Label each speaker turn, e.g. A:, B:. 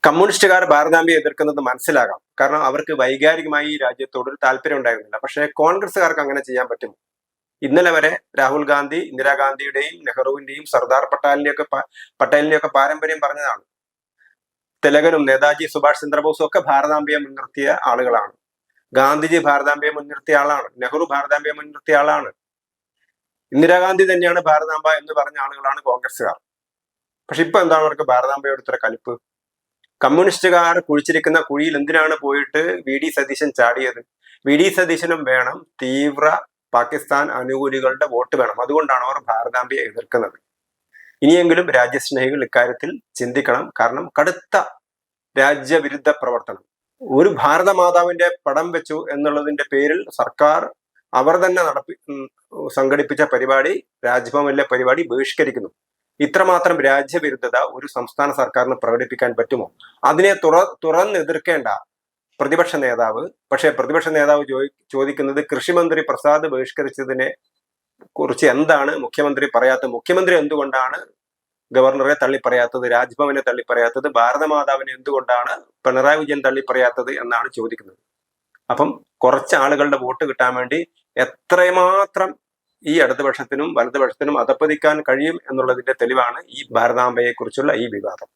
A: കമ്മ്യൂണിസ്റ്റുകാർ ഭാരതാംബയെ എതിർക്കുന്നത് മനസ്സിലാകാം. കാരണം അവർക്ക് വൈകാരികമായി ഈ രാജ്യത്തോട് ഒരു താല്പര്യം ഉണ്ടായിരുന്നില്ല. പക്ഷേ കോൺഗ്രസ്സുകാർക്ക് അങ്ങനെ ചെയ്യാൻ പറ്റും? ഇന്നലെ വരെ രാഹുൽ ഗാന്ധി ഇന്ദിരാഗാന്ധിയുടെയും നെഹ്റുവിന്റെയും സർദാർ പട്ടേലിന്റെയും ഒക്കെ പാരമ്പര്യം പറഞ്ഞതാണ്. തിലകനും നേതാജി സുഭാഷ് ചന്ദ്രബോസും ഒക്കെ ഭാരതാംബയെ മുൻനിർത്തിയ ആളുകളാണ്. ഗാന്ധിജി ഭാരതാംബയെ മുൻനിർത്തിയ ആളാണ്. നെഹ്റു ഭാരതാംബയെ മുൻനിർത്തിയ ആളാണ്. ഇന്ദിരാഗാന്ധി തന്നെയാണ് ഭാരതാംബ എന്ന് പറഞ്ഞ ആളുകളാണ് കോൺഗ്രസ്സുകാർ. പക്ഷെ ഇപ്പൊ എന്താണ് അവർക്ക് ഭാരതാംബയോട് ഇത്ര കലിപ്പ്? കമ്മ്യൂണിസ്റ്റുകാർ കുഴിച്ചിരിക്കുന്ന കുഴിയിൽ എന്തിനാണ് പോയിട്ട് വി ഡി സതീശൻ ചാടിയത്? വി ഡി സതീശനും വേണം തീവ്ര പാകിസ്ഥാൻ അനുകൂലികളുടെ വോട്ട് വേണം. അതുകൊണ്ടാണ് അവർ ഭാരതാംബയെ എതിർക്കുന്നത്. ഇനിയെങ്കിലും രാജ്യസ്നേഹികൾ ഇക്കാര്യത്തിൽ ചിന്തിക്കണം. കാരണം കടുത്ത രാജ്യവിരുദ്ധ പ്രവർത്തനം. ഒരു ഭാരത മാതാവിന്റെ പടം വെച്ചു എന്നുള്ളതിന്റെ പേരിൽ സർക്കാർ അവർ തന്നെ സംഘടിപ്പിച്ച പരിപാടി, രാജ്ഭവനിലെ പരിപാടി ബഹിഷ്കരിക്കുന്നു. ഇത്രമാത്രം രാജ്യവിരുദ്ധത ഒരു സംസ്ഥാന സർക്കാരിന് പ്രകടിപ്പിക്കാൻ പറ്റുമോ? അതിനെ തുറന്നെതിർക്കേണ്ട പ്രതിപക്ഷ നേതാവ്, പക്ഷേ പ്രതിപക്ഷ നേതാവ് ചോദിക്കുന്നത് കൃഷിമന്ത്രി പ്രസാദ് ബഹിഷ്കരിച്ചതിനെ കുറിച്ച് എന്താണ് മുഖ്യമന്ത്രി പറയാത്തത്? മുഖ്യമന്ത്രി എന്തുകൊണ്ടാണ് ഗവർണറെ തള്ളിപ്പറയാത്തത്, രാജ്ഭവനെ തള്ളിപ്പറയാത്തത്, ഭാരതമാതാവിനെ എന്തുകൊണ്ടാണ് പിണറായി വിജയൻ തള്ളിപ്പറയാത്തത് എന്നാണ് ചോദിക്കുന്നത്. അപ്പം കുറച്ച് ആളുകളുടെ വോട്ട് കിട്ടാൻ വേണ്ടി എത്രമാത്രം ഈ ഇടതുപക്ഷത്തിനും വലതുപക്ഷത്തിനും അധപ്പതിക്കാൻ കഴിയും എന്നുള്ളതിന്റെ തെളിവാണ് ഈ ഭാരതാംബയെ കുറിച്ചുള്ള ഈ വിവാദം.